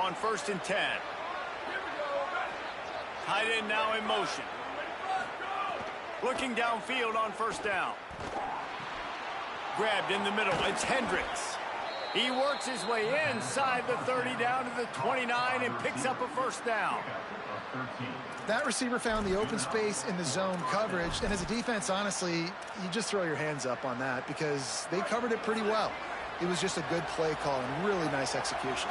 on 1st and 10. Tight end now in motion. Looking downfield on 1st down. Grabbed in the middle. It's Hendricks. He works his way inside the 30 down to the 29 and picks up a 1st down. That receiver found the open space in the zone coverage, and as a defense, honestly, you just throw your hands up on that because they covered it pretty well. It was just a good play call and really nice execution.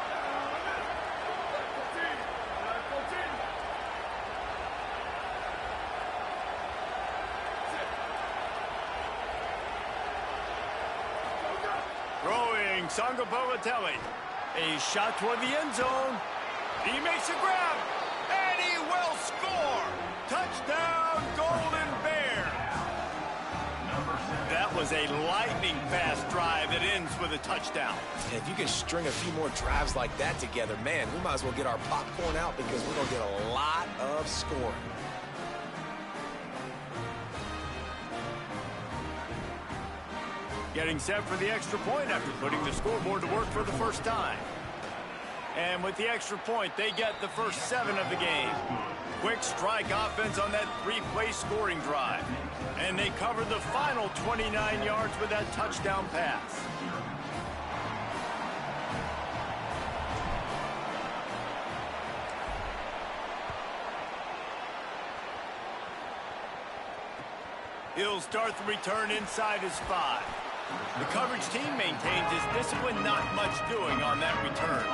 Throwing Sangabovatelli. A shot toward the end zone. He makes a grab. And he will score! Touchdown, Golden Bear! That was a lightning-fast drive that ends with a touchdown. If you can string a few more drives like that together, man, we might as well get our popcorn out because we're going to get a lot of scoring. Getting set for the extra point after putting the scoreboard to work for the first time. And with the extra point, they get the first 7 of the game. Quick strike offense on that 3-play scoring drive. And they cover the final 29 yards with that touchdown pass. He'll start the return inside his 5. The coverage team maintains his discipline, not much doing on that return.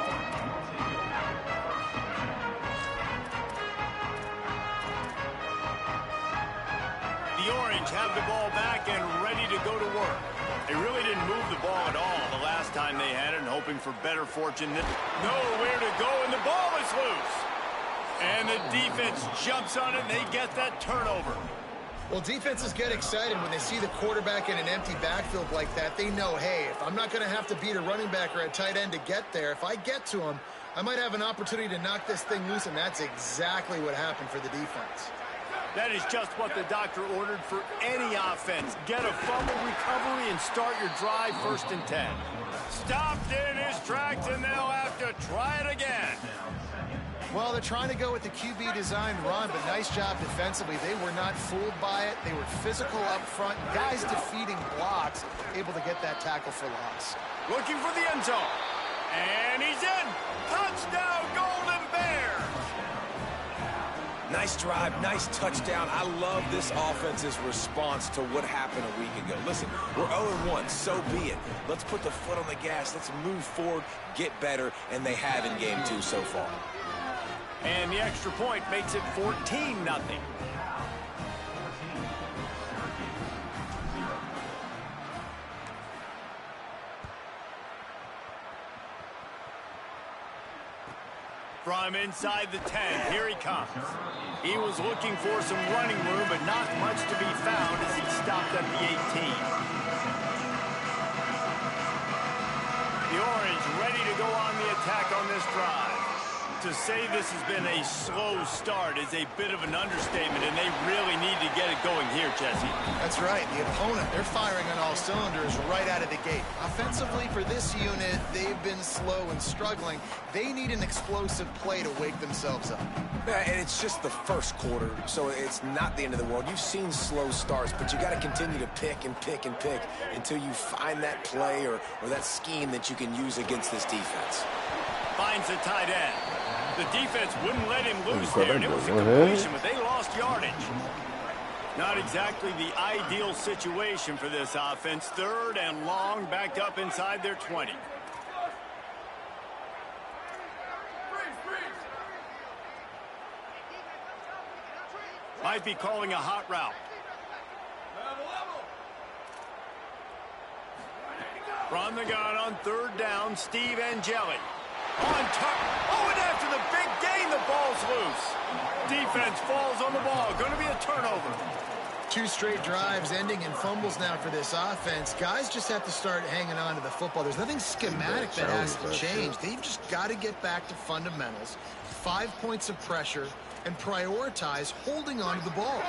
The Orange have the ball back and ready to go to work. They really didn't move the ball at all the last time they had it, and hoping for better fortune. Nowhere to go, and the ball is loose. And the defense jumps on it, and they get that turnover. Well, defenses get excited when they see the quarterback in an empty backfield like that. They know, hey, if I'm not going to have to beat a running back or a tight end to get there, if I get to him, I might have an opportunity to knock this thing loose, and that's exactly what happened for the defense. That is just what the doctor ordered for any offense. Get a fumble recovery and start your drive 1st and 10. Stopped in his tracks, and they'll have to try it again. Well, they're trying to go with the QB-designed run, but nice job defensively. They were not fooled by it. They were physical up front. Guys defeating blocks, able to get that tackle for loss. Looking for the end zone. And he's in. Touchdown, Golden Bear. Nice drive, nice touchdown. I love this offense's response to what happened a week ago. Listen, we're 0-1, so be it. Let's put the foot on the gas. Let's move forward, get better, and they have in game 2 so far. And the extra point makes it 14-0. From inside the 10, here he comes. He was looking for some running room, but not much to be found as he stopped at the 18. The Orange ready to go on the attack on this drive. To say this has been a slow start is a bit of an understatement, and they really need to get it going here, Jesse. That's right. The opponent, they're firing on all cylinders right out of the gate. Offensively, for this unit, they've been slow and struggling. They need an explosive play to wake themselves up. Yeah, and it's just the first quarter, so it's not the end of the world. You've seen slow starts, but you got to continue to pick and pick and pick until you find that play or that scheme that you can use against this defense. Finds the tight end. The defense wouldn't let him loose there, and it was a completion, but they lost yardage. Not exactly the ideal situation for this offense. 3rd and long, backed up inside their 20. Might be calling a hot route. From the gun on 3rd down, Steve Angeli. On top. Oh, and after the big gain, the ball's loose. Defense falls on the ball. Going to be a turnover. 2 straight drives ending in fumbles now for this offense. Guys just have to start hanging on to the football. There's nothing schematic that has to change. They've just got to get back to fundamentals, 5 points of pressure, and prioritize holding on to the ball.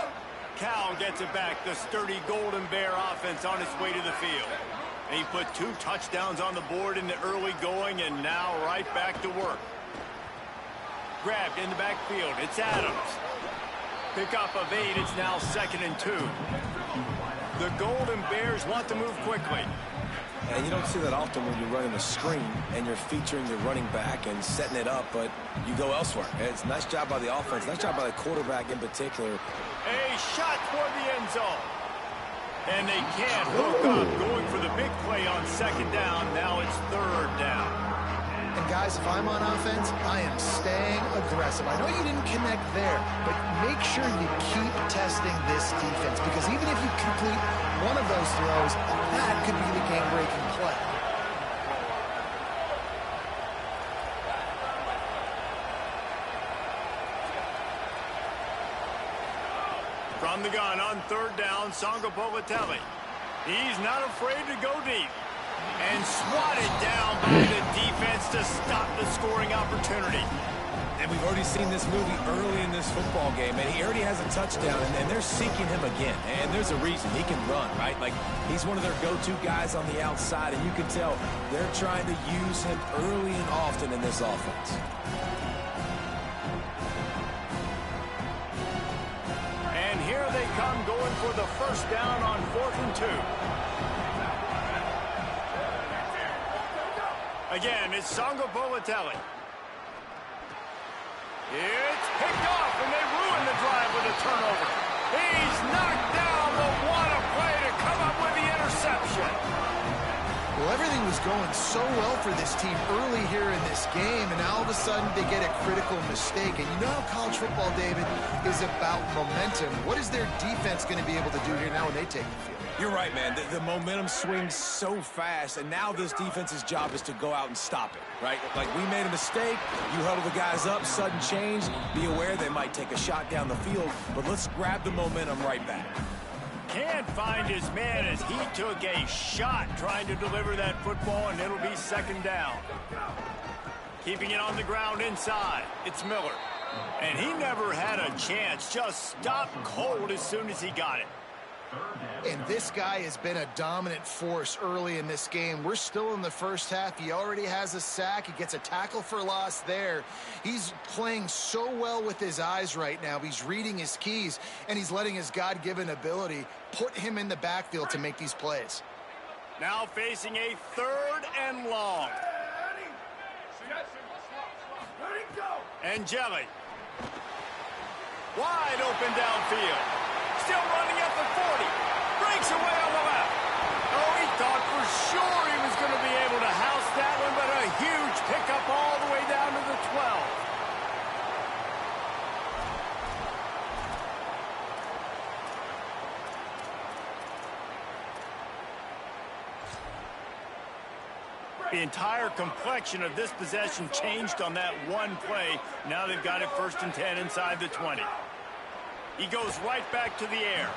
Cal gets it back. The sturdy Golden Bear offense on its way to the field. He put 2 touchdowns on the board in the early going, and now right back to work. grabbed in the backfield. It's Adams. Pickup of 8. It's now 2nd and 2. The Golden Bears want to move quickly. And you don't see that often when you're running a screen and you're featuring your running back and setting it up, but you go elsewhere. It's a nice job by the offense, nice job by the quarterback in particular. A shot toward the end zone. And they can't hook up, going for the big play on 2nd down. Now it's 3rd down. And guys, if I'm on offense, I am staying aggressive. I know you didn't connect there, but make sure you keep testing this defense, because even if you complete one of those throws, that could be the game-breaking play. From the gun on 3rd down, Songo Povatelli. He's not afraid to go deep. And swatted down by the defense to stop the scoring opportunity. And we've already seen this movie early in this football game, and he already has a touchdown, and they're seeking him again. And there's a reason. He can run, right? Like, he's one of their go-to guys on the outside, and you can tell they're trying to use him early and often in this offense. And here they come, going for the 1st down on 4th and 2. Again, it's Songo Povatelli. It's picked off, and they ruin the drive with a turnover. He's knocked down, but what a play to come up with the interception. Well, everything was going so well for this team early here in this game, and now all of a sudden they get a critical mistake. And you know how college football, David, is about momentum. What is their defense going to be able to do here now when they take the field? You're right, man. The momentum swings so fast, and now this defense's job is to go out and stop it, right? Like, we made a mistake, you huddle the guys up, sudden change, be aware they might take a shot down the field, but let's grab the momentum right back. Can't find his man as he took a shot trying to deliver that football, and it'll be 2nd down. Keeping it on the ground inside, it's Miller. And he never had a chance, just stopped cold as soon as he got it. And this guy has been a dominant force early in this game. We're still in the 1st half. He already has a sack. He gets a tackle for loss there. He's playing so well with his eyes right now. He's reading his keys, and he's letting his God-given ability put him in the backfield to make these plays. Now facing a 3rd and long. And Jelly. Wide open downfield. Still running at the 40. Breaks away on the left. Oh, he thought for sure he was going to be able to house that one, but a huge pickup all the way down to the 12. The entire complexion of this possession changed on that one play. Now they've got it 1st and 10 inside the 20. He goes right back to the air.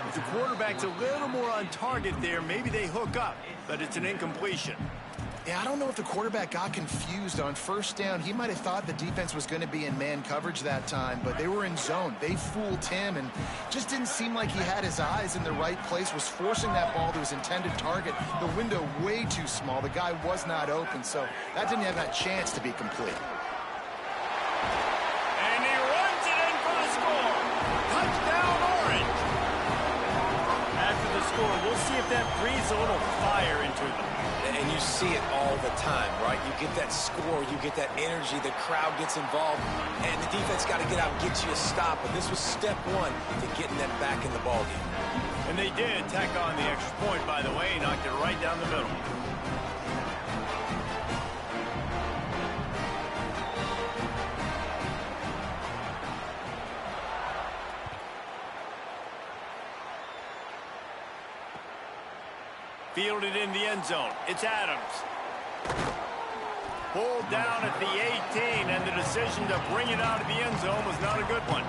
If the quarterback's a little more on target there, maybe they hook up, but it's an incompletion. Yeah, I don't know if the quarterback got confused on 1st down. He might have thought the defense was going to be in man coverage that time, but they were in zone. They fooled him and just didn't seem like he had his eyes in the right place, was forcing that ball to his intended target. The window way too small. The guy was not open, so that didn't have that chance to be complete. And he runs it in for the score. Touchdown, Orange. After the score, we'll see if that breathes a little fire into them. And you see it all the time, right? You get that score, you get that energy, the crowd gets involved, and the defense got to get out and get you a stop. But this was step 1 to getting them back in the ballgame. And they did tack on the extra point, by the way, knocked it right down the middle. Fielded in the end zone. It's Adams. Pulled down at the 18, and the decision to bring it out of the end zone was not a good one.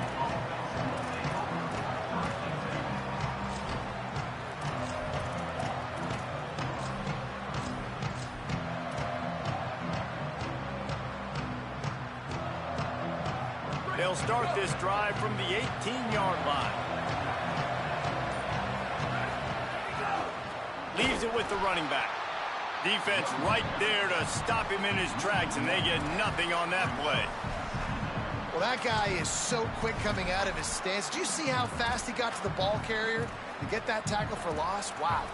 They'll start this drive from the 18-yard line. Leaves it with the running back. Defense right there to stop him in his tracks, and they get nothing on that play. Well, that guy is so quick coming out of his stance. Did you see how fast he got to the ball carrier to get that tackle for loss? Wow.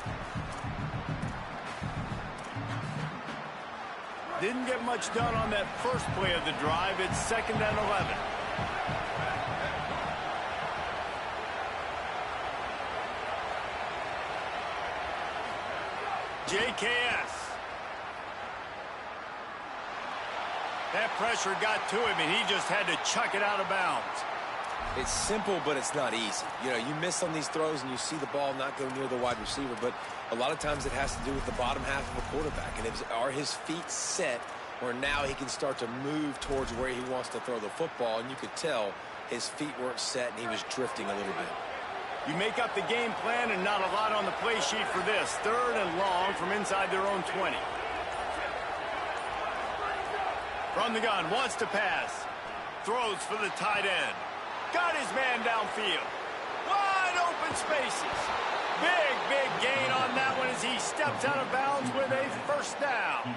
Didn't get much done on that first play of the drive. It's 2nd and 11. JKS. That pressure got to him, and he just had to chuck it out of bounds. It's simple, but it's not easy. You know, you miss on these throws, and you see the ball not go near the wide receiver, but a lot of times it has to do with the bottom half of a quarterback. And are his feet set where now he can start to move towards where he wants to throw the football? And you could tell his feet weren't set, and he was drifting a little bit. You make up the game plan and not a lot on the play sheet for this. 3rd and long from inside their own 20. From the gun, wants to pass. Throws for the tight end. Got his man downfield. Wide open spaces. Big gain on that one as he steps out of bounds with a 1st down.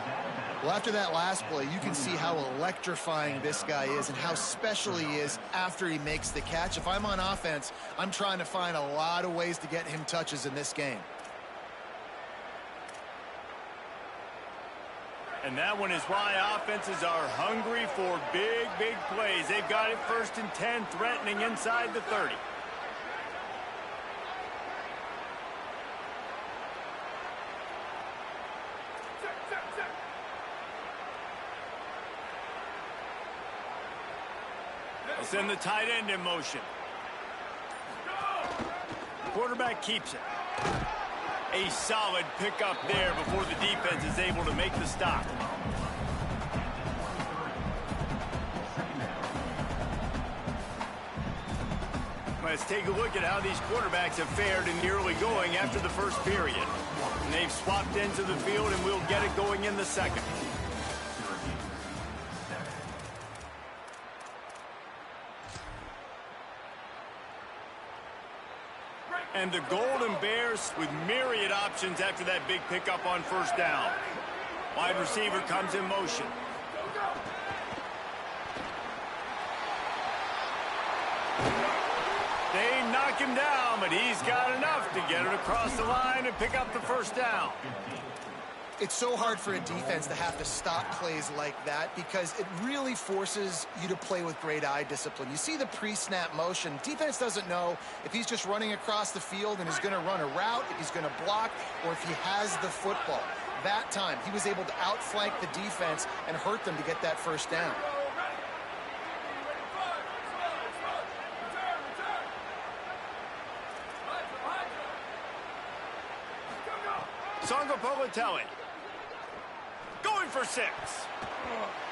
Well, after that last play, you can see how electrifying this guy is and how special he is after he makes the catch. If I'm on offense, I'm trying to find a lot of ways to get him touches in this game. And that one is why offenses are hungry for big plays. They've got it 1st and 10, threatening inside the 30. They'll send the tight end in motion. Quarterback keeps it. A solid pickup there before the defense is able to make the stop. Let's take a look at how these quarterbacks have fared in the early going after the first period. And they've swapped into the field, and we'll get it going in the 2nd. And the Golden Bears with myriad options after that big pickup on 1st down. Wide receiver comes in motion. They knock him down, but he's got enough to get it across the line and pick up the 1st down. It's so hard for a defense to have to stop plays like that because it really forces you to play with great eye discipline. You see the pre-snap motion. Defense doesn't know if he's just running across the field and is going to run a route, if he's going to block, or if he has the football. That time, he was able to outflank the defense and hurt them to get that 1st down. Politelli. Going for 6.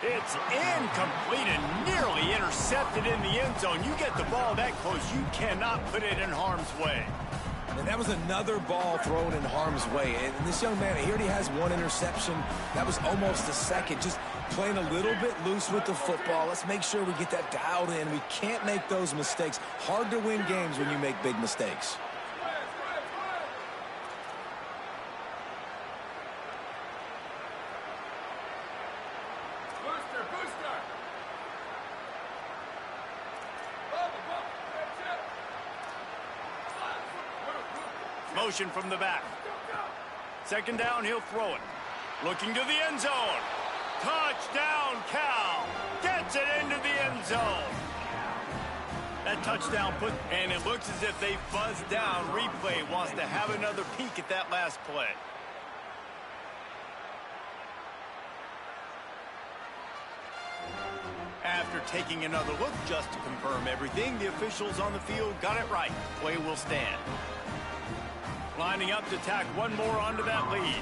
It's incomplete and nearly intercepted in the end zone. You get the ball that close, you cannot put it in harm's way. And that was another ball thrown in harm's way. And this young man, he already has 1 interception. That was almost a second. Just playing a little bit loose with the football. Let's make sure we get that dialed in. We can't make those mistakes. Hard to win games when you make big mistakes. Motion from the back. 2nd down, he'll throw it. Looking to the end zone. Touchdown, Cal. Gets it into the end zone. That touchdown and it looks as if they buzzed down. Replay wants to have another peek at that last play. After taking another look just to confirm everything, the officials on the field got it right. Play will stand. Lining up to tack one more onto that lead.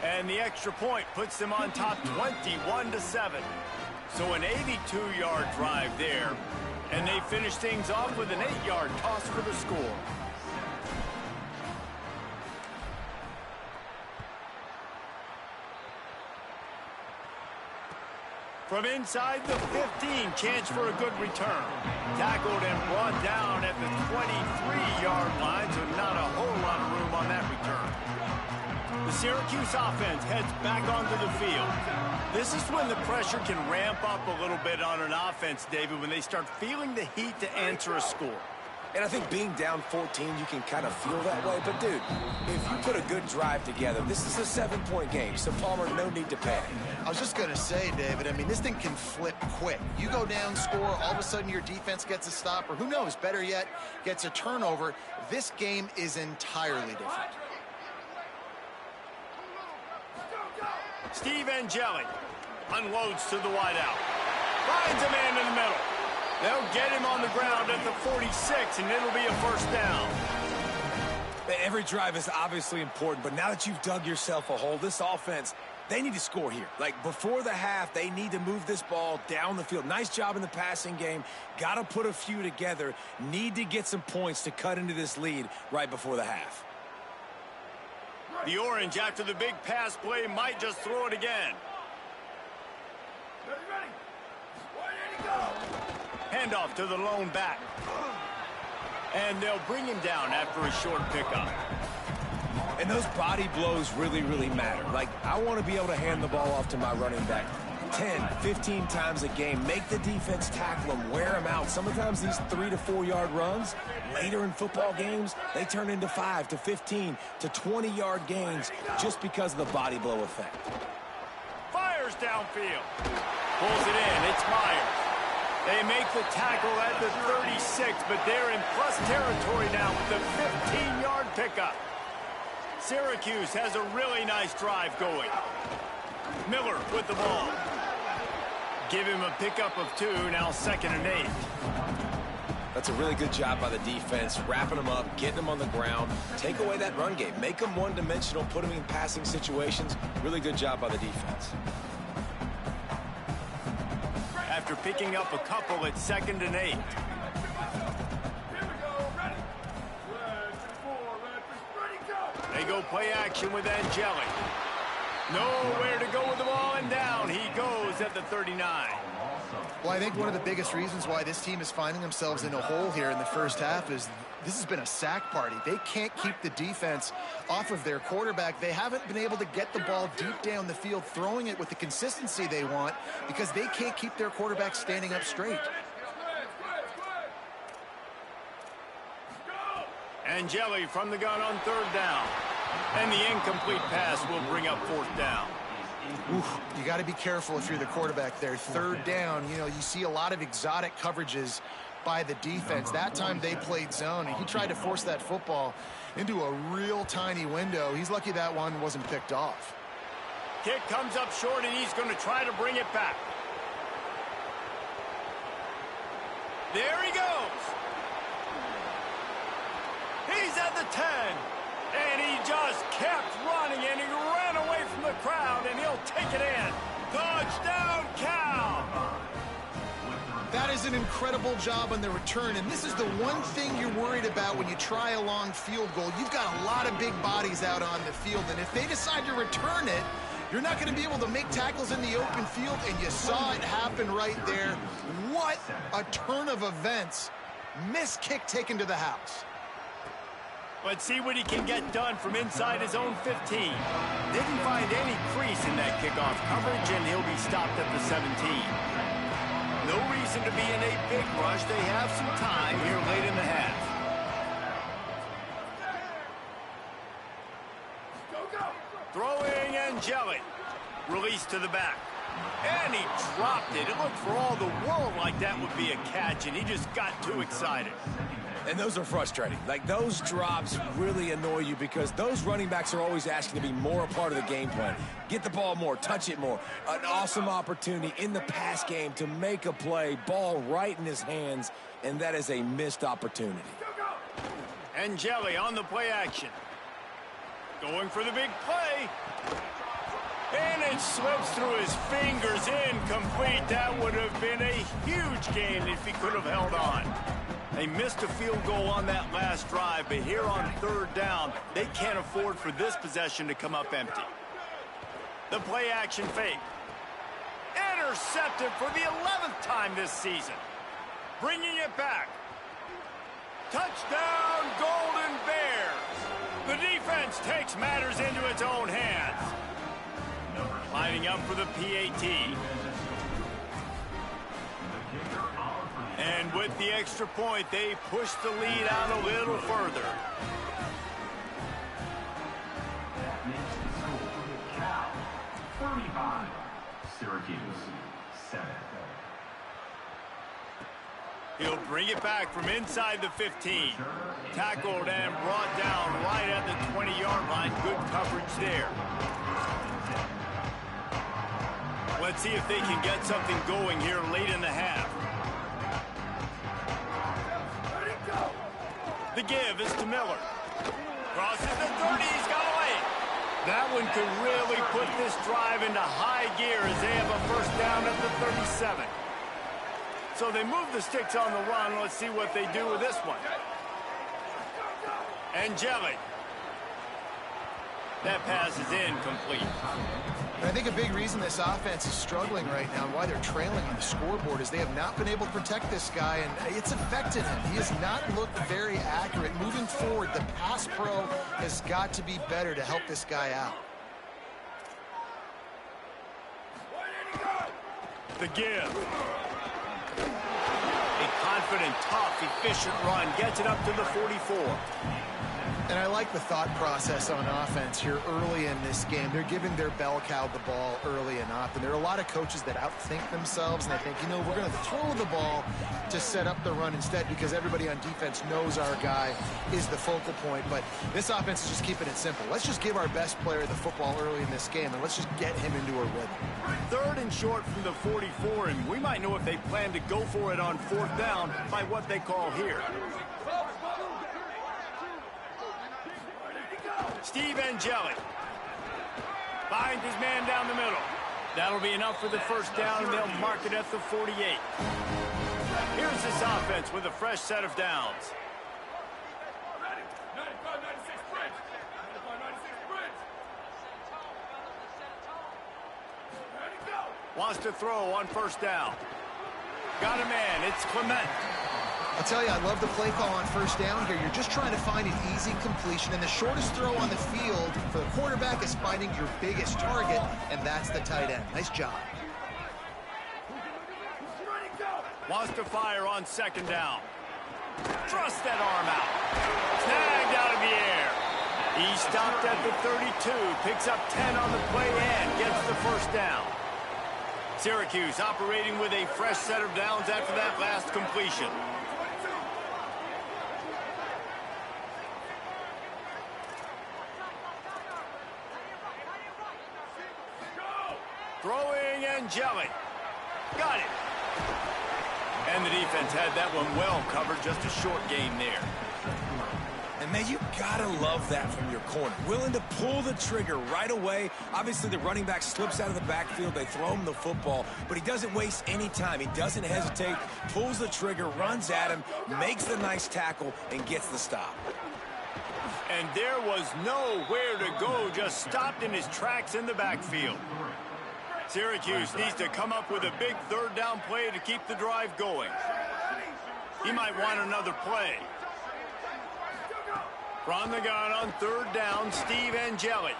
And the extra point puts them on top 21-7. So an 82-yard drive there. And they finish things off with an 8-yard toss for the score. From inside the 15, chance for a good return. Tackled and brought down at the 23-yard line, so not a whole lot of room on that return. The Syracuse offense heads back onto the field. This is when the pressure can ramp up a little bit on an offense, David, when they start feeling the heat to answer a score. And I think being down 14, you can kind of feel that way. But, dude, if you put a good drive together, this is a 7-point game. So, Palmer, no need to panic. I was just going to say, David, I mean, this thing can flip quick. You go down, score, all of a sudden your defense gets a stop, or who knows, better yet, gets a turnover. This game is entirely different. Steve Angeli unloads to the wideout. Finds a man in the middle. They'll get him on the ground at the 46, and it'll be a first down. Every drive is obviously important, but now that you've dug yourself a hole, this offense, they need to score here. Like, before the half, they need to move this ball down the field. Nice job in the passing game. Got to put a few together. Need to get some points to cut into this lead right before the half. The Orange, after the big pass play, might just throw it again. Handoff to the lone back. And they'll bring him down after a short pickup. And those body blows really, really matter. Like, I want to be able to hand the ball off to my running back 10, 15 times a game. Make the defense tackle him, wear him out. Sometimes these 3 to 4 yard runs, later in football games, they turn into 5 to 15 to 20 yard gains just because of the body blow effect. Fires downfield. Pulls it in. It's Myers. They make the tackle at the 36, but they're in plus territory now with the 15-yard pickup. Syracuse has a really nice drive going. Miller with the ball. Give him a pickup of 2, now 2nd and 8. That's a really good job by the defense, wrapping them up, getting them on the ground. Take away that run game. Make them one-dimensional, put them in passing situations. Really good job by the defense. After picking up a couple at 2nd and 8. They go play action with Angeli. Nowhere to go with the ball, and down he goes at the 39. Well, I think one of the biggest reasons why this team is finding themselves in a hole here in the first half is this has been a sack party. They can't keep the defense off of their quarterback. They haven't been able to get the ball deep down the field, throwing it with the consistency they want because they can't keep their quarterback standing up straight. Angeli from the gun on 3rd down. And the incomplete pass will bring up 4th down. Oof, you got to be careful if you're the quarterback there. 3rd down, you know, you see a lot of exotic coverages by the defense. That time they played zone, and he tried to force that football into a real tiny window. He's lucky that one wasn't picked off. Kick comes up short, and he's going to try to bring it back. There he goes. He's at the 10. And he just kept running, and he ran away from the crowd, and he'll take it in. Touchdown, Cal! That is an incredible job on the return, and this is the one thing you're worried about when you try a long field goal. You've got a lot of big bodies out on the field, and if they decide to return it, you're not going to be able to make tackles in the open field, and you saw it happen right there. What a turn of events. Missed kick taken to the house. Let's see what he can get done from inside his own 15. Didn't find any crease in that kickoff coverage, and he'll be stopped at the 17. No reason to be in a big rush. They have some time here late in the half. Throwing Angeli. Release to the back. And he dropped it. It looked for all the world like that would be a catch, and he just got too excited. And those are frustrating. Like, those drops really annoy you because those running backs are always asking to be more a part of the game plan. Get the ball more, touch it more. An awesome opportunity in the pass game to make a play, ball right in his hands, and that is a missed opportunity. Angeli on the play action. Going for the big play. And it slips through his fingers, incomplete. That would have been a huge gain if he could have held on. They missed a field goal on that last drive, but here on 3rd down, they can't afford for this possession to come up empty. The play action fake. Intercepted for the 11th time this season. Bringing it back. Touchdown, Golden Bears. The defense takes matters into its own hands. Lining up for the PAT. And with the extra point, they push the lead out a little further. Cal, 35. Syracuse, 7. He'll bring it back from inside the 15. Tackled and brought down right at the 20-yard line. Good coverage there. Let's see if they can get something going here late in the half. The give is to Miller. Crosses the 30, he's got away. That one could really put this drive into high gear as they have a first down at the 37. So they move the sticks on the run. Let's see what they do with this one. Angelic. That pass is incomplete. I think a big reason this offense is struggling right now and why they're trailing on the scoreboard is they have not been able to protect this guy, and it's affected him. He has not looked very accurate. Moving forward, the pass pro has got to be better to help this guy out. The give. A confident, tough, efficient run gets it up to the 44. And I like the thought process on offense here early in this game. They're giving their bell cow the ball early and often. There are a lot of coaches that outthink themselves, and they think, you know, we're going to throw the ball to set up the run instead because everybody on defense knows our guy is the focal point. But this offense is just keeping it simple. Let's just give our best player the football early in this game, and let's just get him into a rhythm. 3rd and short from the 44, and we might know if they plan to go for it on 4th down by what they call here. Steve Angelic finds his man down the middle. That'll be enough for the first down, and they'll mark it at the 48. Here's this offense with a fresh set of downs. Wants to throw on 1st down. Got a man. It's Clement. I'll tell you, I love the play call on 1st down here. You're just trying to find an easy completion, and the shortest throw on the field for the quarterback is finding your biggest target, and that's the tight end. Nice job. Wants to fire on 2nd down. Thrust that arm out. Snagged out of the air. He stopped at the 32, picks up 10 on the play and gets the 1st down. Syracuse operating with a fresh set of downs after that last completion. Throwing Angelic. Got it. And the defense had that one well covered. Just a short gain there. And, man, you got to love that from your corner. Willing to pull the trigger right away. Obviously, the running back slips out of the backfield. They throw him the football, but he doesn't waste any time. He doesn't hesitate, pulls the trigger, runs at him, makes the nice tackle, and gets the stop. And there was nowhere to go, just stopped in his tracks in the backfield. Syracuse needs to come up with a big 3rd down play to keep the drive going. He might want another play. From the gun on 3rd down, Steve Angelic.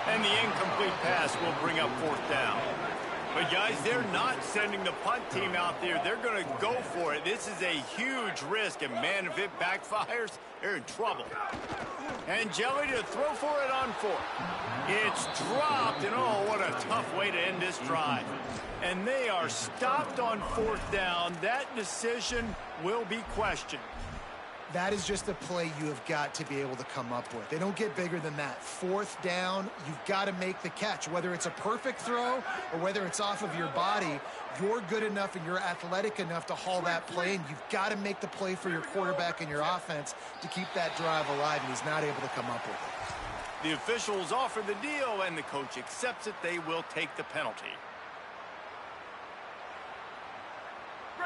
And the incomplete pass will bring up 4th down. But, guys, they're not sending the punt team out there. They're going to go for it. This is a huge risk, and, man, if it backfires, they're in trouble. Angelic to throw for it on 4th. It's dropped, and, oh, what a tough way to end this drive. And they are stopped on 4th down. That decision will be questioned. That is just a play you have got to be able to come up with. They don't get bigger than that. 4th down, you've got to make the catch. Whether it's a perfect throw or whether it's off of your body, you're good enough and you're athletic enough to haul that play, and you've got to make the play for your quarterback and your offense to keep that drive alive, and he's not able to come up with it. The officials offer the deal, and the coach accepts it. They will take the penalty.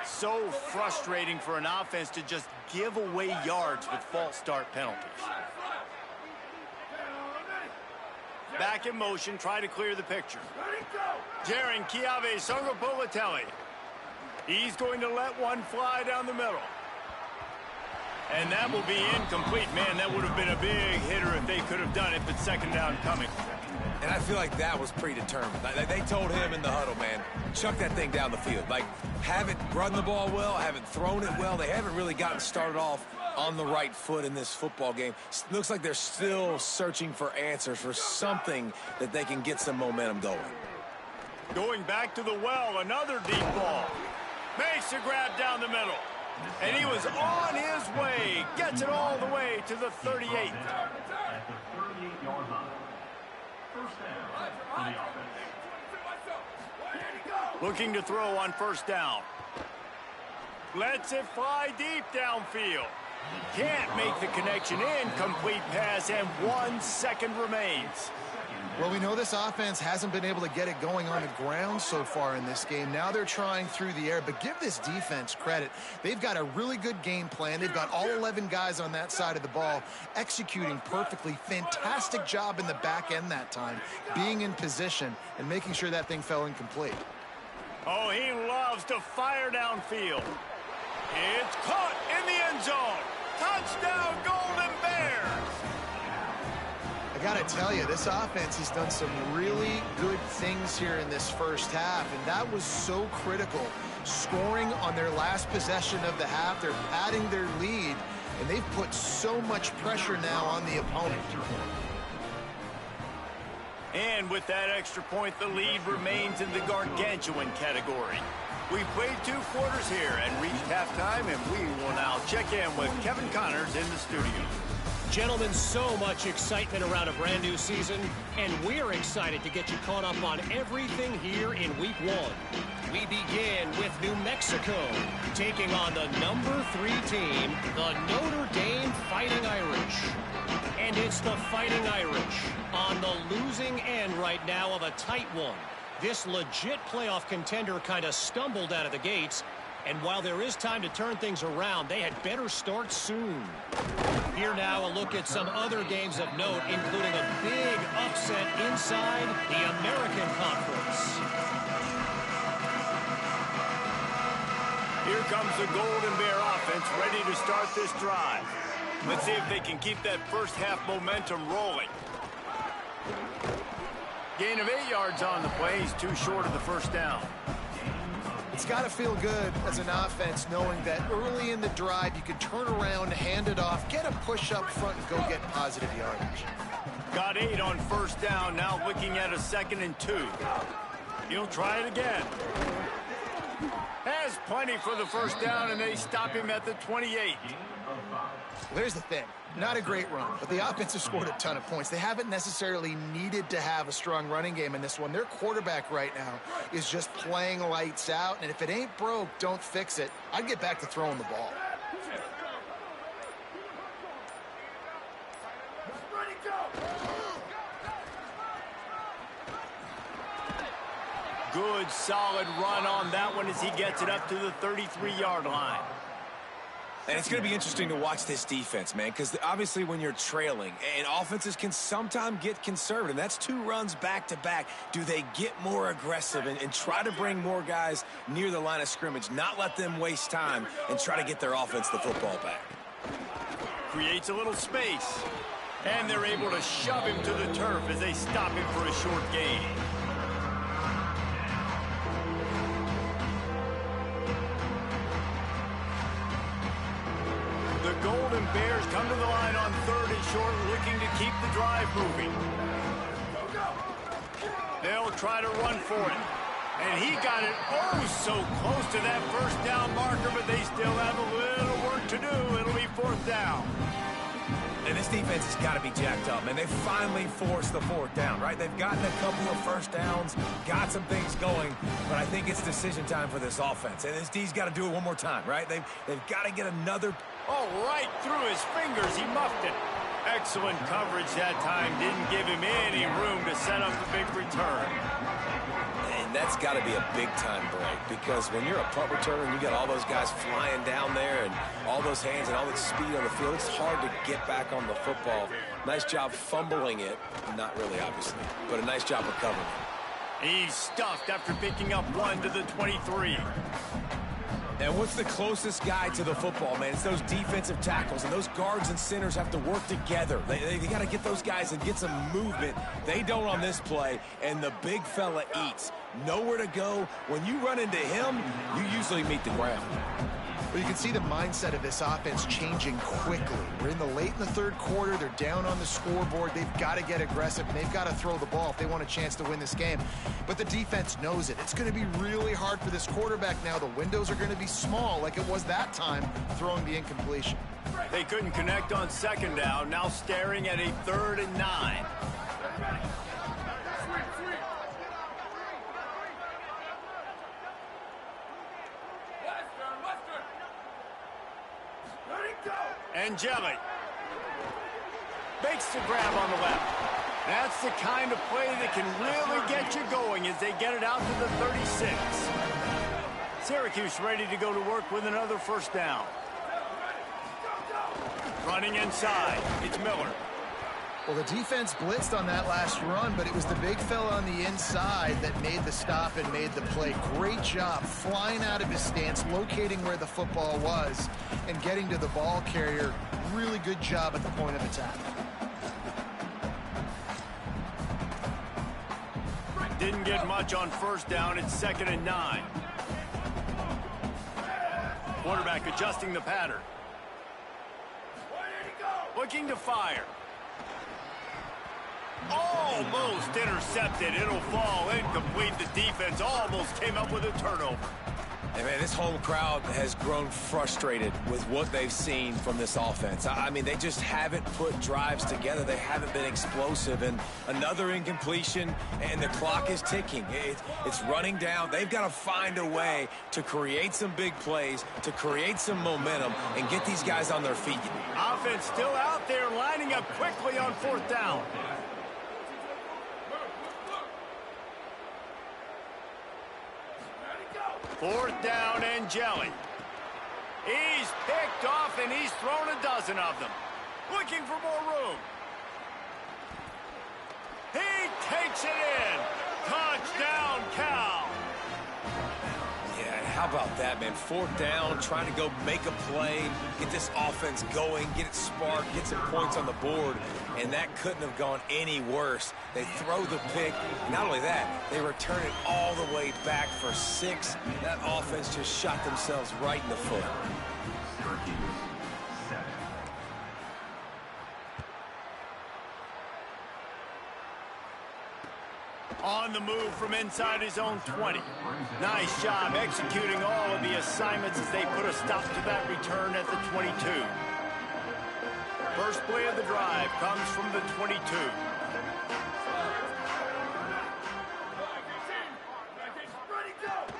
So frustrating for an offense to just give away yards with false start penalties. Back in motion, try to clear the picture. Jaron Kiave Songopolitelli. He's going to let one fly down the middle. And that will be incomplete. Man, that would have been a big hitter if they could have done it, but second down coming. And I feel like that was predetermined. They told him in the huddle, man, chuck that thing down the field. Like, haven't run the ball well, haven't thrown it well. They haven't really gotten started off on the right foot in this football game. Looks like they're still searching for answers, for something that they can get some momentum going. Going back to the well, another deep ball. Makes a grab down the middle. And he was on his way. Gets it all the way to the 38. At the 38-yard line. First down for the offense. Looking to throw on first down. Lets it fly deep downfield. Can't make the connection. Incomplete pass, and 1 second remains. Well, we know this offense hasn't been able to get it going on the ground so far in this game. Now they're trying through the air, but give this defense credit. They've got a really good game plan. They've got all 11 guys on that side of the ball executing perfectly. Fantastic job in the back end that time, being in position and making sure that thing fell incomplete. Oh, he loves to fire downfield. It's caught in the end zone. Touchdown, Golden Bears! I got to tell you, this offense has done some really good things here in this first half, and that was so critical. Scoring on their last possession of the half, they're padding their lead, and they've put so much pressure now on the opponent. And with that extra point, the lead remains in the gargantuan category. We've played 2 quarters here and reached halftime, and we will now check in with Kevin Connors in the studio. Gentlemen, so much excitement around a brand new season, and we're excited to get you caught up on everything here in Week 1. We begin with New Mexico, taking on the number 3 team, the Notre Dame Fighting Irish. And it's the Fighting Irish on the losing end right now of a tight one. This legit playoff contender kind of stumbled out of the gates, and while there is time to turn things around, they had better start soon. Here now, a look at some other games of note, including a big upset inside the American Conference. Here comes the Golden Bear offense ready to start this drive. Let's see if they can keep that first half momentum rolling. Gain of 8 yards on the play. He's too short of the first down. It's got to feel good as an offense knowing that early in the drive you can turn around, hand it off, get a push up front, and go get positive yardage. Got 8 on first down, now looking at a 2nd and 2. He'll try it again. Has plenty for the first down, and they stop him at the 28. There's the thing. Not a great run, but the offense has scored a ton of points. They haven't necessarily needed to have a strong running game in this one. Their quarterback right now is just playing lights out, and if it ain't broke, don't fix it. I'd get back to throwing the ball. Good, solid run on that one as he gets it up to the 33-yard line. And it's going to be interesting to watch this defense, man, because obviously when you're trailing, and offenses can sometimes get conservative. That's 2 runs back-to-back. Do they get more aggressive and try to bring more guys near the line of scrimmage, not let them waste time, and try to get their offense the football back? Creates a little space, and they're able to shove him to the turf as they stop him for a short gain. The Golden Bears come to the line on 3rd and short, looking to keep the drive moving. They'll try to run for it. And he got it so close to that first down marker, but they still have a little work to do. It'll be 4th down. And this defense has got to be jacked up, man. They finally forced the 4th down, right? They've gotten a couple of first downs, got some things going, but I think it's decision time for this offense. And this D's got to do it one more time, right? They've got to get another. Oh, right through his fingers. He muffed it. Excellent coverage that time. Didn't give him any room to set up the big return. And that's got to be a big-time break, because when you're a punt returner and you got all those guys flying down there and all those hands and all that speed on the field, it's hard to get back on the football. Nice job fumbling it. Not really, obviously, but a nice job recovering. He's stuffed after picking up 1 to the 23. And what's the closest guy to the football, man? It's those defensive tackles, and those guards and centers have to work together. They got to get those guys and get some movement. They don't on this play, and the big fella eats. Nowhere to go. When you run into him, you usually meet the ground. Well, you can see the mindset of this offense changing quickly. We're in the late in the third quarter. They're down on the scoreboard. They've got to get aggressive, and they've got to throw the ball if they want a chance to win this game. But the defense knows it. It's going to be really hard for this quarterback now. The windows are going to be small like it was that time throwing the incompletion. They couldn't connect on second down. Now staring at a 3rd and 9. Angeli makes the grab on the left. That's the kind of play that can really get you going as they get it out to the 36. Syracuse ready to go to work with another first down. Running inside, it's Miller. Well, the defense blitzed on that last run, but it was the big fella on the inside that made the stop and made the play. Great job flying out of his stance, locating where the football was, and getting to the ball carrier. Really good job at the point of attack. Didn't get much on first down. It's 2nd and 9. Quarterback adjusting the pattern. Looking to fire. Almost intercepted. It'll fall incomplete. The defense almost came up with a turnover. Hey, man, this home crowd has grown frustrated with what they've seen from this offense. I mean, they just haven't put drives together. They haven't been explosive. And another incompletion, and the clock is ticking. It's running down. They've got to find a way to create some big plays, to create some momentum, and get these guys on their feet. Offense still out there, lining up quickly on 4th down. 4th down, Angeli. He's picked off, and he's thrown a dozen of them. Looking for more room. He takes it in. Touchdown, Cal. Yeah, how about that, man? 4th down, trying to go make a play, get this offense going, get it sparked, get some points on the board, and that couldn't have gone any worse. They throw the pick. Not only that, they return it all the way back for 6. That offense just shot themselves right in the foot. On the move from inside his own 20. Nice job executing all of the assignments as they put a stop to that return at the 22. First play of the drive comes from the 22.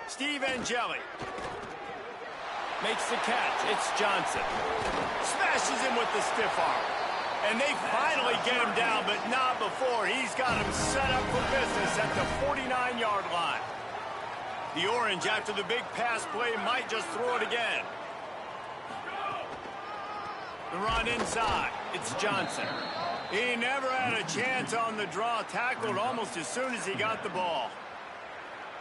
Steve Angeli makes the catch. It's Johnson. Smashes him with the stiff arm. And they finally get him down, but not before. He's got him set up for business at the 49-yard line. The Orange, after the big pass play, might just throw it again. The run inside. It's Johnson. He never had a chance on the draw. Tackled almost as soon as he got the ball.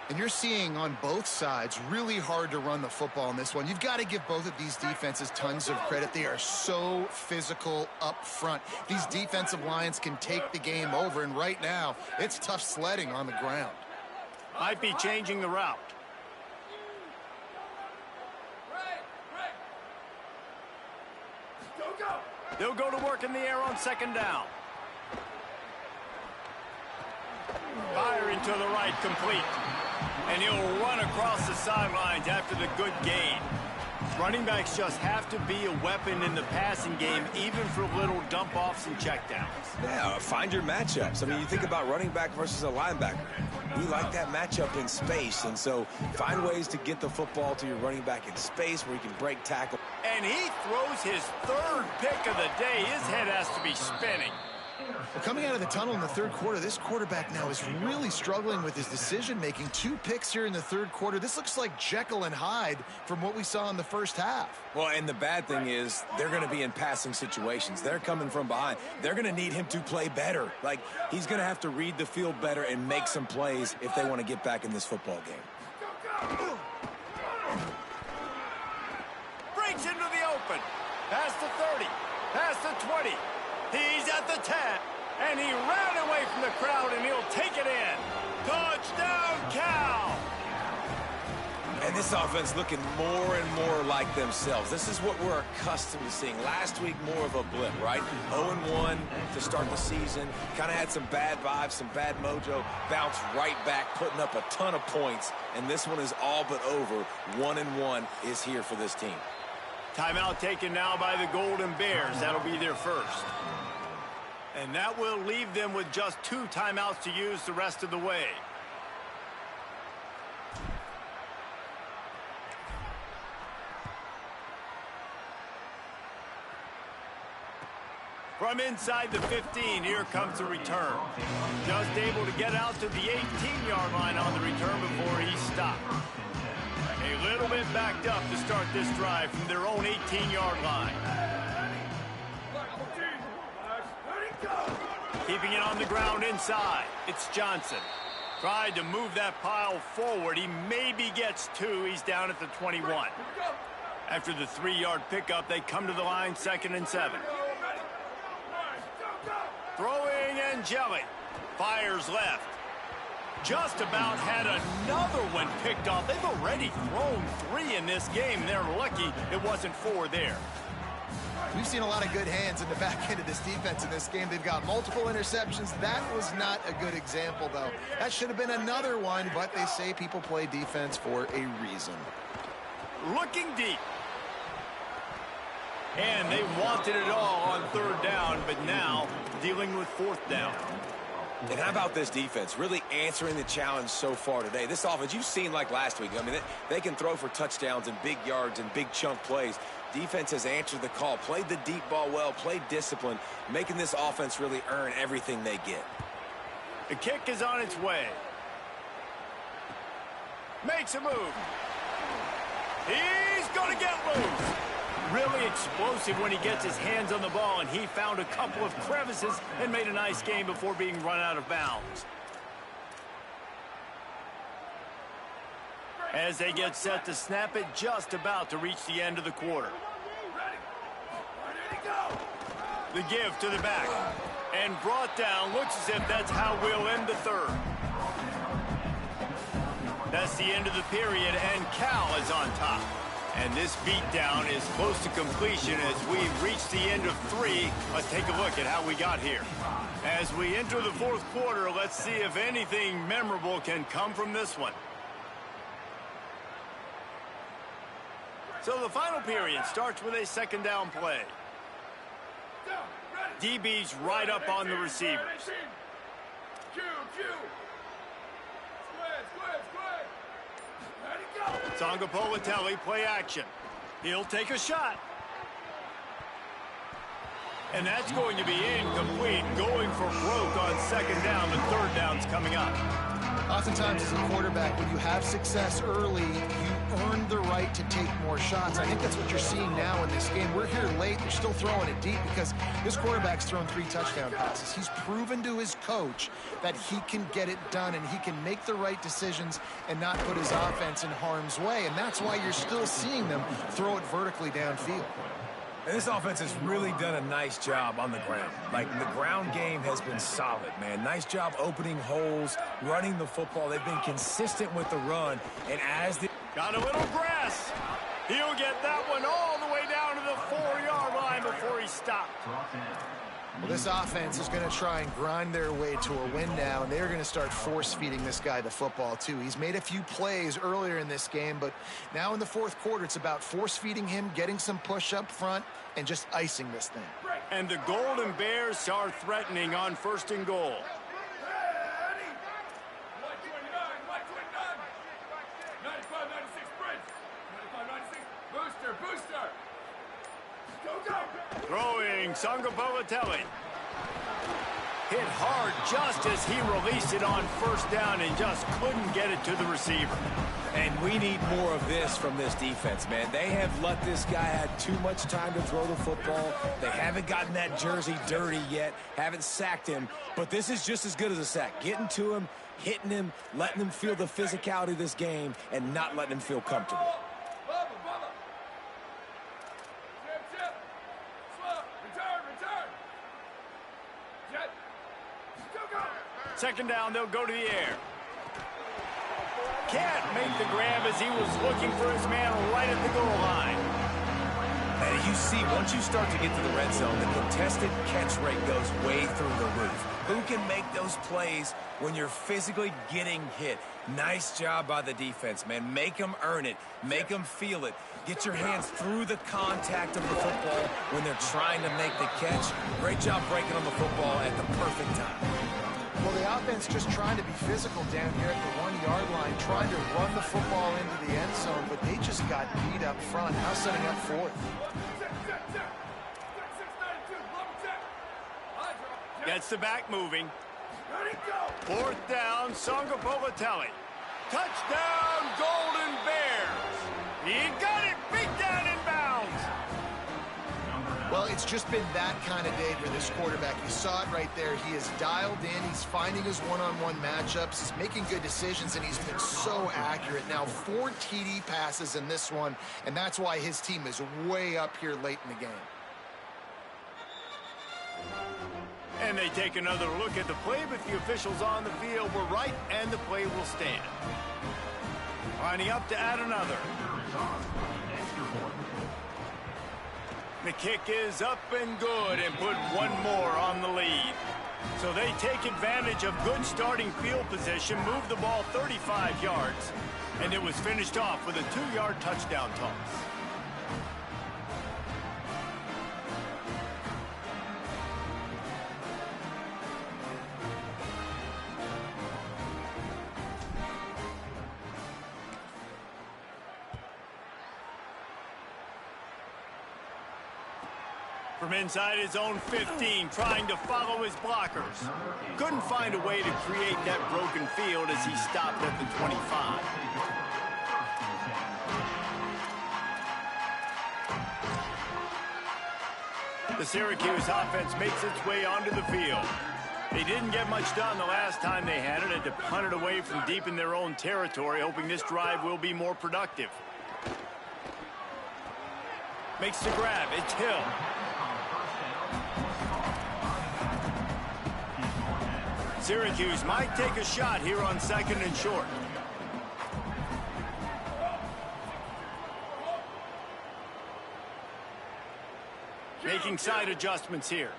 And you're seeing on both sides really hard to run the football in this one. You've got to give both of these defenses tons of credit. They are so physical up front. These defensive lines can take the game over, and right now it's tough sledding on the ground. Might be changing the route. They'll go to work in the air on 2nd down. Firing to the right, complete. And he'll run across the sidelines after the good gain. Running backs just have to be a weapon in the passing game, even for little dump-offs and checkdowns. Yeah, find your matchups. I mean, you think about running back versus a linebacker. We like that matchup in space, and so find ways to get the football to your running back in space where you can break tackle. And he throws his 3rd pick of the day. His head has to be spinning. Well, coming out of the tunnel in the third quarter, this quarterback now is really struggling with his decision-making. 2 picks here in the third quarter. This looks like Jekyll and Hyde from what we saw in the first half. Well, and the bad thing is they're going to be in passing situations. They're coming from behind. They're going to need him to play better. Like, he's going to have to read the field better and make some plays if they want to get back in this football game. open. Past the 30, past the 20. He's at the 10, and he ran away from the crowd, and he'll take it in. Touchdown, Cal! And this offense looking more and more like themselves. This is what we're accustomed to seeing. Last week, more of a blip, right? 0-1 to start the season. Kind of had some bad vibes, some bad mojo. Bounced right back, putting up a ton of points. And this one is all but over. 1-1 is here for this team. Timeout taken now by the Golden Bears. That'll be their first. And that will leave them with just 2 timeouts to use the rest of the way. From inside the 15, here comes the return. Just able to get out to the 18-yard line on the return before he stopped. A little bit backed up to start this drive from their own 18-yard line. Keeping it on the ground inside. It's Johnson. Tried to move that pile forward. He maybe gets 2. He's down at the 21. After the 3-yard pickup, they come to the line 2nd and 7. Throwing and jelly. Fires left. Just about had another one picked off. They've already thrown 3 in this game. They're lucky it wasn't 4 there. We've seen a lot of good hands in the back end of this defense in this game. They've got multiple interceptions. That was not a good example, though. That should have been another one, but they say people play defense for a reason. Looking deep. And they wanted it all on 3rd down, but now dealing with 4th down. And how about this defense really answering the challenge so far today? This offense, you've seen like last week. I mean, they can throw for touchdowns and big yards and big chunk plays. Defense has answered the call, played the deep ball well, played discipline, making this offense really earn everything they get. The kick is on its way. Makes a move. He's going to get loose. Really explosive when he gets his hands on the ball, and he found a couple of crevices and made a nice game before being run out of bounds. As they get set to snap it, just about to reach the end of the quarter. The give to the back. And brought down. Looks as if that's how we'll end the 3rd. That's the end of the period, and Cal is on top. And this beatdown is close to completion as we've reached the end of 3. Let's take a look at how we got here. As we enter the 4th quarter, let's see if anything memorable can come from this one. So the final period starts with a 2nd down play. DB's right up on the receivers. Bongo play action. He'll take a shot. And that's going to be incomplete. Going for broke on 2nd down. The 3rd down's coming up. Oftentimes as a quarterback, when you have success early, you earn the right to take more shots. I think that's what you're seeing now in this game. We're here late. They're still throwing it deep because this quarterback's thrown 3 touchdown passes. He's proven to his coach that he can get it done and he can make the right decisions and not put his offense in harm's way. And that's why you're still seeing them throw it vertically downfield. And this offense has really done a nice job on the ground. Like, the ground game has been solid, man. Nice job opening holes, running the football. They've been consistent with the run. And as the... Got a little grass. He'll get that one all the way down to the 4-yard line before he stopped. Well, this offense is going to try and grind their way to a win now, and they're going to start force-feeding this guy the football, too. He's made a few plays earlier in this game, but now in the 4th quarter, it's about force-feeding him, getting some push up front, and just icing this thing. And the Golden Bears are threatening on 1st and goal. Throwing Sangapolatelli. Hit hard just as he released it on 1st down and just couldn't get it to the receiver. And we need more of this from this defense, man. They have let this guy have too much time to throw the football. They haven't gotten that jersey dirty yet, haven't sacked him. But this is just as good as a sack. Getting to him, hitting him, letting him feel the physicality of this game, and not letting him feel comfortable. Second down, they'll go to the air. Can't make the grab as he was looking for his man right at the goal line. And you see, once you start to get to the red zone, the contested catch rate goes way through the roof. Who can make those plays when you're physically getting hit? Nice job by the defense, man. Make them earn it. Make them feel it. Get your hands through the contact of the football when they're trying to make the catch. Great job breaking on the football at the perfect time. Well, the offense just trying to be physical down here at the 1-yard line, trying to run the football into the end zone, but they just got beat up front. Now setting up fourth. Gets the back moving. Fourth down, Songa-Politelli. Touchdown, Golden Bears. He got it, beat down in bounds. Well, it's just been that kind of day for this quarterback. You saw it right there. He is dialed in. He's finding his one-on-one matchups. He's making good decisions, and he's been so accurate. Now, 4 TD passes in this one, and that's why his team is way up here late in the game. And they take another look at the play, but the officials on the field were right, and the play will stand. Lining up to add another. The kick is up and good and put one more on the lead. So they take advantage of good starting field position, move the ball 35 yards, and it was finished off with a 2-yard touchdown toss. From inside his own 15, trying to follow his blockers. Couldn't find a way to create that broken field as he stopped at the 25. The Syracuse offense makes its way onto the field. They didn't get much done the last time they had it. Had to punt it away from deep in their own territory, hoping this drive will be more productive. Makes the grab. It's Hill. Syracuse might take a shot here on 2nd and short. Making side adjustments here.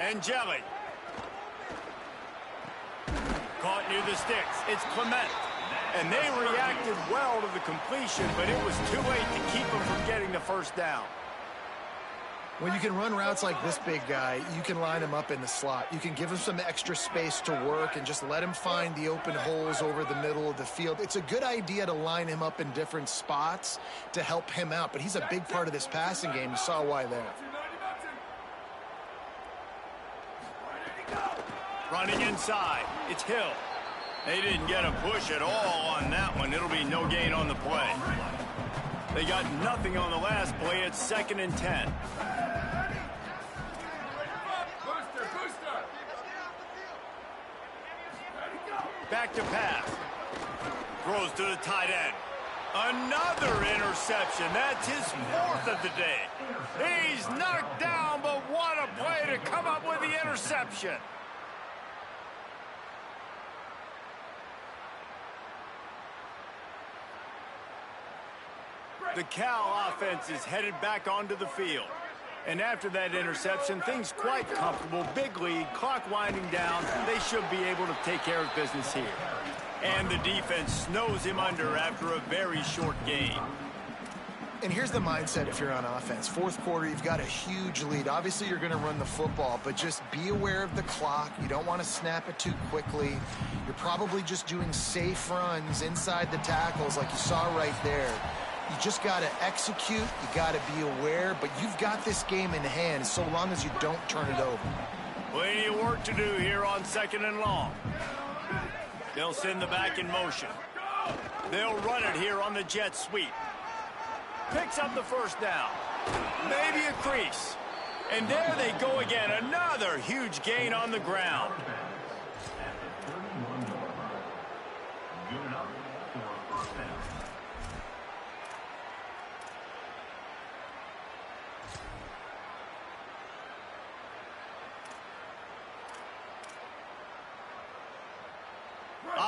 Angeli. Caught near the sticks. It's Clement. And they reacted well to the completion, but it was too late to keep them from getting the first down. When you can run routes like this big guy, you can line him up in the slot. You can give him some extra space to work and just let him find the open holes over the middle of the field. It's a good idea to line him up in different spots to help him out, but he's a big part of this passing game. You saw why there. Running inside. It's Hill. They didn't get a push at all on that one. It'll be no gain on the play. They got nothing on the last play. It's 2nd and 10. Back to pass. Throws to the tight end. Another interception. That's his 4th of the day. He's knocked down, but what a play to come up with the interception. The Cal offense is headed back onto the field. And after that interception, things quite comfortable. Big lead, clock winding down. They should be able to take care of business here. And the defense snows him under after a very short game. And here's the mindset if you're on offense. 4th quarter, you've got a huge lead. Obviously, you're going to run the football, but just be aware of the clock. You don't want to snap it too quickly. You're probably just doing safe runs inside the tackles like you saw right there. You just got to execute. You got to be aware, but you've got this game in hand so long as you don't turn it over. Plenty of work to do here on 2nd and long. They'll send the back in motion. They'll run it here on the jet sweep. Picks up the first down. Maybe a crease. And there they go again. Another huge gain on the ground.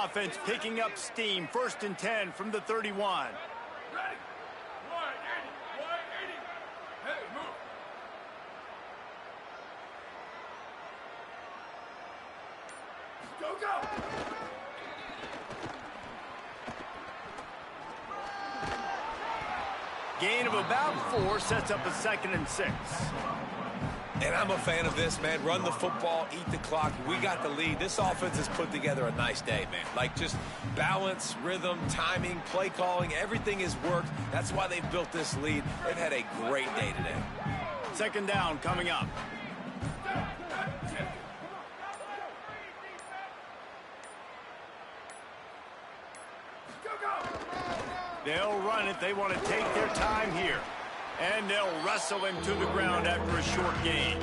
offense picking up steam. 1st and 10 from the 31. Ready? 180. 180. Hey, move. Go, go. Gain of about 4 sets up a 2nd and 6. And I'm a fan of this, man. Run the football, eat the clock. We got the lead. This offense has put together a nice day, man. Like, just balance, rhythm, timing, play calling, everything has worked. That's why they've built this lead. They've had a great day today. 2nd down coming up. They'll run it. They want to take their time here. And they'll wrestle him to the ground after a short gain.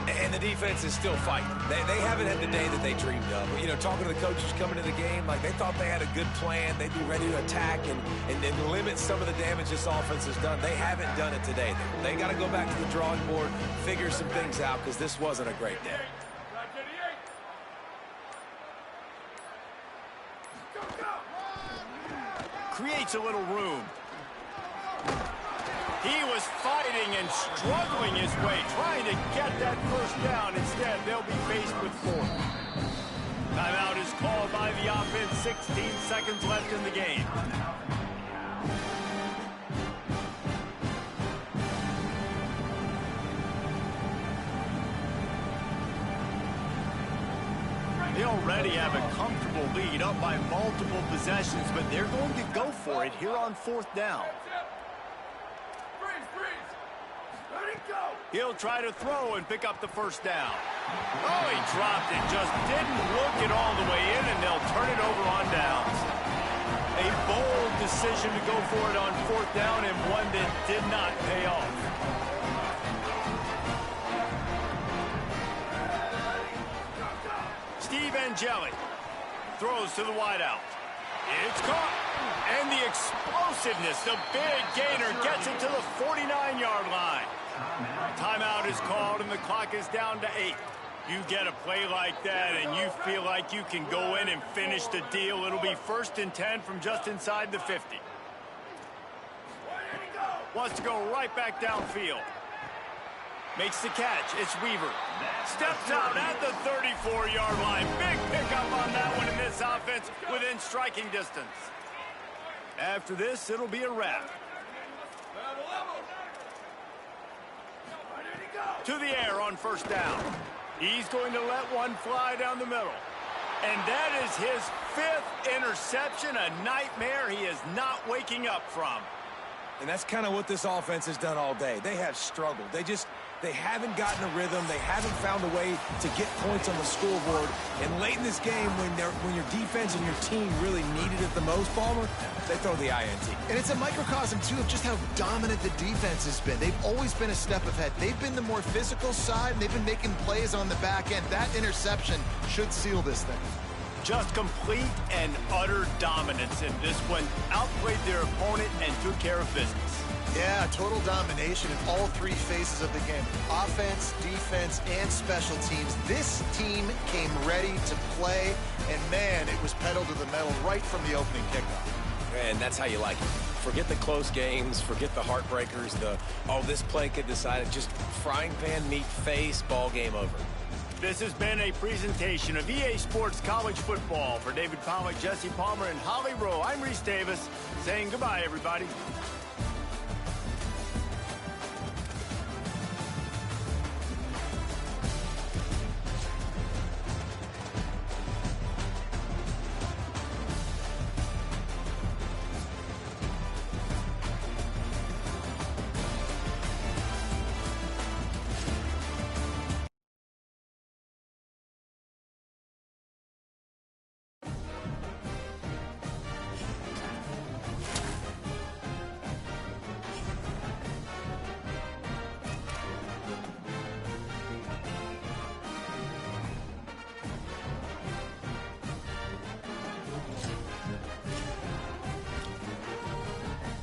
And the defense is still fighting. They haven't had the day that they dreamed of. You know, talking to the coaches coming to the game, like they thought they had a good plan. They'd be ready to attack and limit some of the damage this offense has done. They haven't done it today. They got to go back to the drawing board, figure some things out, because this wasn't a great day. Creates a little room. He was fighting and struggling his way, trying to get that 1st down. Instead, they'll be faced with 4th. Timeout is called by the offense. 16 seconds left in the game. They already have a comfortable lead, up by multiple possessions, but they're going to go for it here on 4th down. He'll try to throw and pick up the 1st down. Oh, he dropped it. Just didn't look it all the way in, and they'll turn it over on downs. A bold decision to go for it on 4th down, and one that did not pay off. Steve Angeli throws to the wideout. It's caught. And the explosiveness, the big gainer gets it to the 49-yard line. Timeout is called, and the clock is down to 8. You get a play like that, and you feel like you can go in and finish the deal. It'll be 1st and 10 from just inside the 50. Wants to go right back downfield. Makes the catch. It's Weaver. Steps out at the 34-yard line. Big pickup on that one in this offense within striking distance. After this, it'll be a wrap. To the air on 1st down. He's going to let one fly down the middle. And that is his 5th interception, a nightmare he is not waking up from. And that's kind of what this offense has done all day. They have struggled. They haven't gotten a rhythm. They haven't found a way to get points on the scoreboard. And late in this game, when your defense and your team really needed it the most, Palmer, they throw the INT. And it's a microcosm, too, of just how dominant the defense has been. They've always been a step ahead. They've been the more physical side, and they've been making plays on the back end. That interception should seal this thing. Just complete and utter dominance in this one. Outplayed their opponent and took care of business. Yeah, total domination in all 3 phases of the game. Offense, defense, and special teams. This team came ready to play, and man, it was pedal to the metal right from the opening kickoff. And that's how you like it. Forget the close games, forget the heartbreakers, this play could decide it. Just frying pan meat face, ball game over. This has been a presentation of EA Sports College Football. For David Pollack, Jesse Palmer, and Holly Rowe, I'm Reese Davis saying goodbye, everybody.